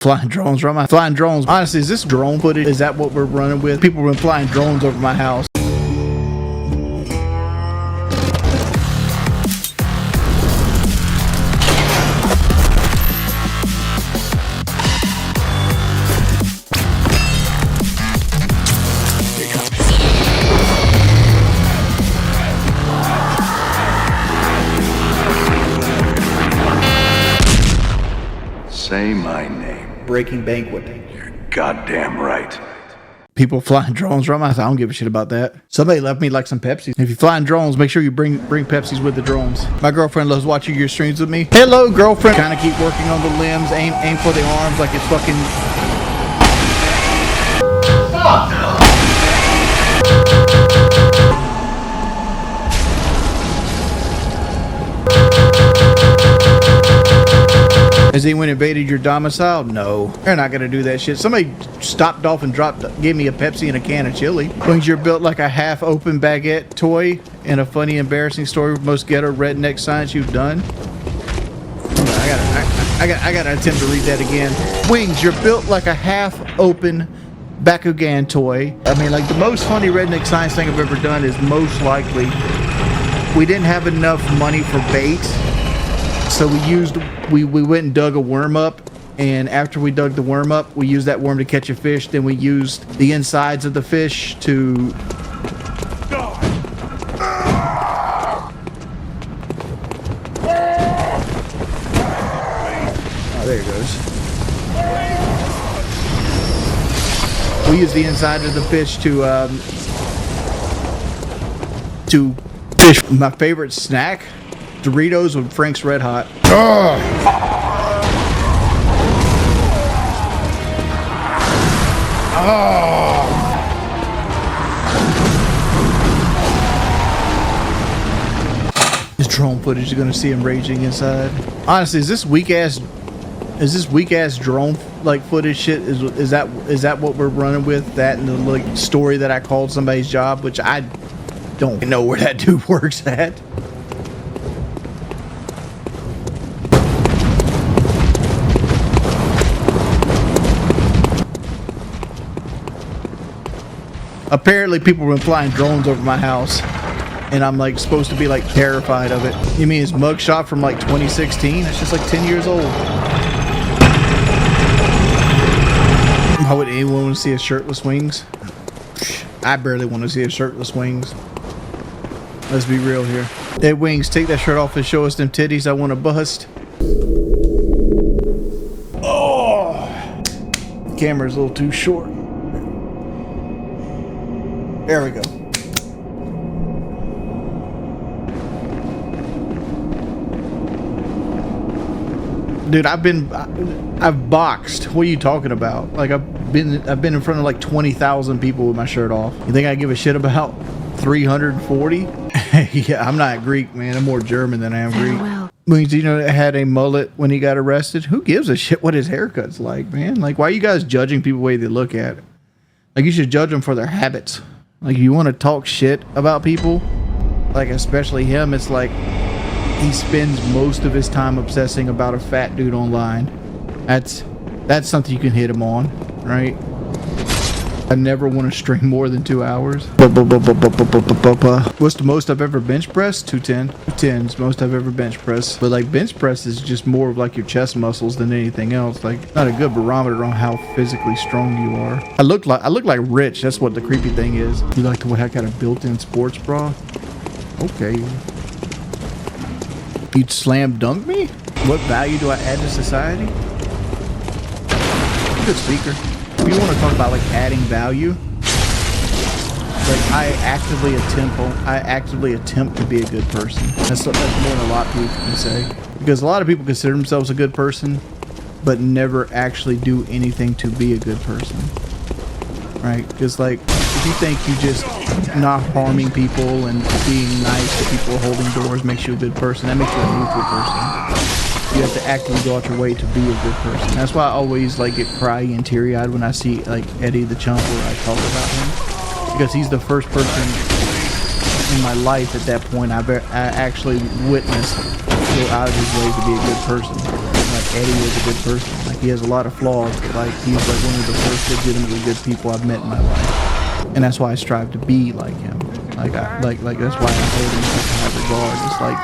Flying drones, right? Flying drones. Honestly, is this drone footage? Is that what we're running with? People have been flying drones over my house. Say my name. Breaking Banquet. You're goddamn right. People flying drones around my house. I don't give a shit about that. Somebody left me like some Pepsis. If you're flying drones, make sure you bring Pepsis with the drones. My girlfriend loves watching your streams with me. Hello, girlfriend. Kind of keep working on the limbs. Aim for the arms like it's fucking. Has anyone invaded your domicile? No. They're not gonna do that shit. Somebody stopped off and gave me a Pepsi and a can of chili. Wings, you're built like a half-open baguette toy in a funny, embarrassing story with most ghetto redneck science you've done. I gotta attempt to read that again. Wings, you're built like a half-open Bakugan toy. I mean, like, the most funny redneck science thing I've ever done is most likely we didn't have enough money for bait. So we went and dug a worm up, and after we dug the worm up, we used that worm to catch a fish. Then we used the insides of the fish to... Oh, there it goes. We used the inside of the fish to fish. My favorite snack? Doritos with Frank's Red Hot. This drone footage, you're gonna see him raging inside. Honestly, is this weak ass drone like footage shit? Is that what we're running with? That and the like story that I called somebody's job, which I don't know where that dude works at. Apparently people have been flying drones over my house, and I'm like supposed to be like terrified of it. You mean his mugshot from like 2016? It's just like 10 years old. Why would anyone want to see a shirtless Wings? I barely want to see a shirtless Wings. Let's be real here. Hey Wings, take that shirt off and show us them titties I want to bust. Oh, the camera's a little too short. There we go. Dude, I've boxed. What are you talking about? Like I've been in front of like 20,000 people with my shirt off. You think I give a shit about 340? Yeah, I'm not Greek, man. I'm more German than I am Greek. Do you know that had a mullet when he got arrested? Who gives a shit what his haircut's like, man? Like, why are you guys judging people the way they look at it? Like, you should judge them for their habits. Like, you want to talk shit about people, like especially him, it's like he spends most of his time obsessing about a fat dude online. That's something you can hit him on, right? I never want to stream more than 2 hours. What's the most I've ever bench pressed? 210. 210's most I've ever bench pressed. But like bench press is just more of like your chest muscles than anything else. Like not a good barometer on how physically strong you are. I look like Rich. That's what the creepy thing is. You like what I got a built-in sports bra? Okay. You'd slam dunk me? What value do I add to society? Good speaker. If you want to talk about like adding value, like I actively attempt to be a good person. That's more than a lot of people can say, because a lot of people consider themselves a good person but never actually do anything to be a good person, right? Because like if you think you just not harming people and being nice to people, holding doors makes you a good person, that makes you a neutral person. You have to actively go out your way to be a good person. That's why I always like get crying and teary-eyed when I see like Eddie the Chump where I talk about him, because he's the first person in my life at that point I actually witnessed go out of his way to be a good person. Like Eddie was a good person. Like He has a lot of flaws, but like he's like one of the first legitimately good people I've met in my life, and that's why I strive to be like him. Like that's why I hold him in such a high regard. It's like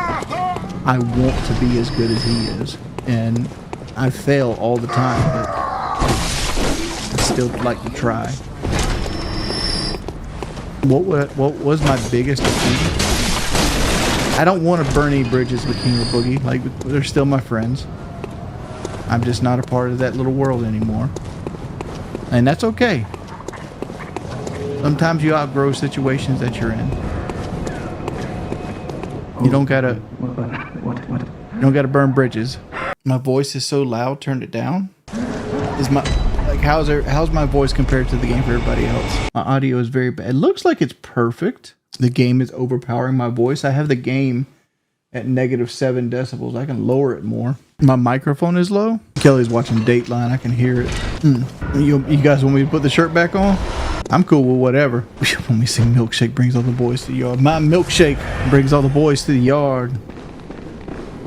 I want to be as good as he is, and I fail all the time, but I still like to try. What was my biggest achievement? I don't want to burn any bridges with King or Boogie. Like, they're still my friends. I'm just not a part of that little world anymore. And that's okay. Sometimes you outgrow situations that you're in. You don't gotta... You don't gotta burn bridges. My voice is so loud, turned it down. Is my... Like, how's my voice compared to the game for everybody else? My audio is very bad. It looks like it's perfect. The game is overpowering my voice. I have the game at -7 decibels. I can lower it more. My microphone is low. Kelly's watching Dateline. I can hear it. You guys want me to put the shirt back on? I'm cool with whatever. When we sing Milkshake brings all the boys to the yard. My milkshake brings all the boys to the yard.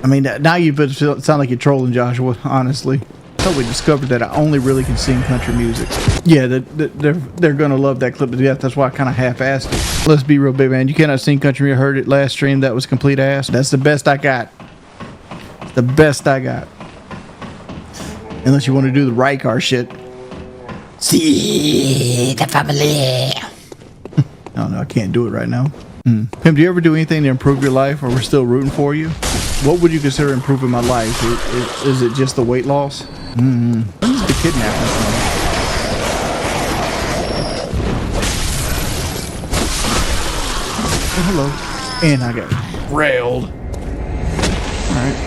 I mean, now you sound like you're trolling, Joshua, honestly. I thought we discovered that I only really can sing country music. Yeah, they're gonna love that clip to death. That's why I kind of half-assed it. Let's be real, big man. You cannot sing country. I heard it last stream. That was complete ass. That's the best I got. It's the best I got. Unless you want to do the Rycar shit. See the family. Oh no, I can't do it right now. Pim, do you ever do anything to improve your life, or we're still rooting for you? What would you consider improving my life? Is it just the weight loss? When is the kidnapping from? Oh, hello. And I got railed. Alright.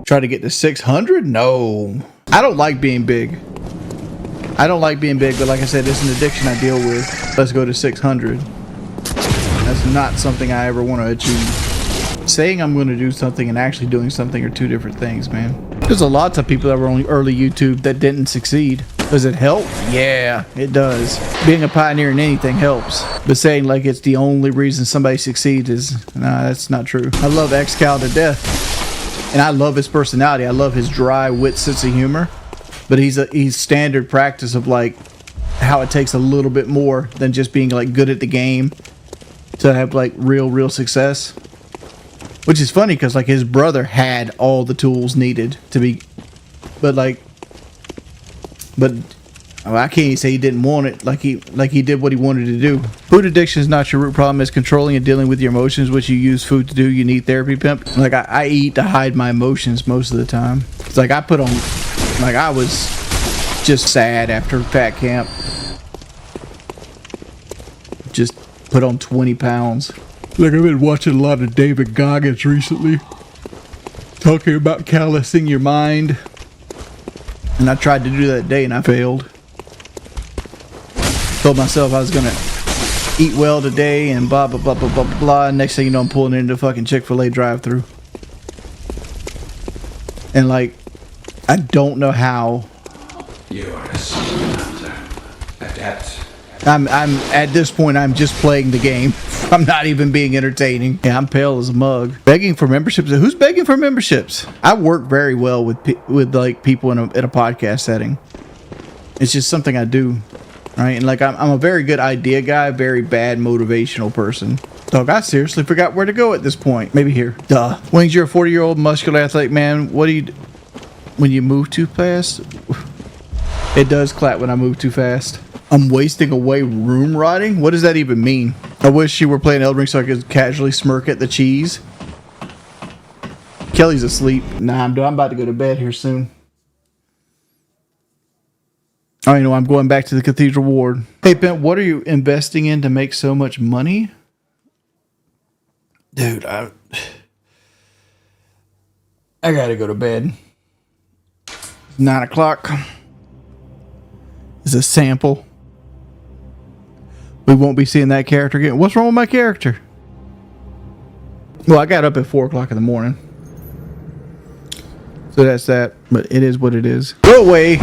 Try to get to 600? No. I don't like being big. I don't like being big, but like I said, it's an addiction I deal with. Let's go to 600. That's not something I ever want to achieve. Saying I'm going to do something and actually doing something are two different things, man. There's a lot of people that were on early YouTube that didn't succeed. Does it help? Yeah, it does. Being a pioneer in anything helps. But saying like it's the only reason somebody succeeds is, nah, that's not true. I love Xcal to death. And I love his personality. I love his dry wit sense of humor. But he's standard practice of like how it takes a little bit more than just being like good at the game to have like real success. Which is funny because like his brother had all the tools needed to be, but I can't even say he didn't want it. Like he did what he wanted to do. Food addiction is not your root problem. It's controlling and dealing with your emotions, which you use food to do. You need therapy, pimp. Like I eat to hide my emotions most of the time. It's like I put on, like I was just sad after fat camp. Just put on 20 pounds. Like I've been watching a lot of David Goggins recently, talking about callousing your mind, and I tried to do that today and I failed. Told myself I was gonna eat well today and blah blah blah blah blah blah. Next thing you know, I'm pulling into fucking Chick-fil-A drive-through, and like I don't know how. You are a master. Adept. I'm at this point I'm just playing the game. I'm not even being entertaining. Yeah, I'm pale as a mug. Begging for memberships. Who's begging for memberships? I work very well with like people in a podcast setting. It's just something I do, right? And like I'm a very good idea guy, very bad motivational person. Dog, I seriously forgot where to go at this point. Maybe here. Duh. Wings, you're a 40-year-old muscular athletic man. What do you do when you move too fast? It does clap when I move too fast. I'm wasting away room rotting? What does that even mean? I wish you were playing Elden Ring so I could casually smirk at the cheese. Kelly's asleep. Nah, I'm about to go to bed here soon. Oh, you know, I'm going back to the Cathedral Ward. Hey, Ben, what are you investing in to make so much money? Dude, I gotta go to bed. 9 o'clock. It's a sample. We won't be seeing that character again. What's wrong with my character? Well, I got up at 4 o'clock in the morning. So that's that. But it is what it is. Go away.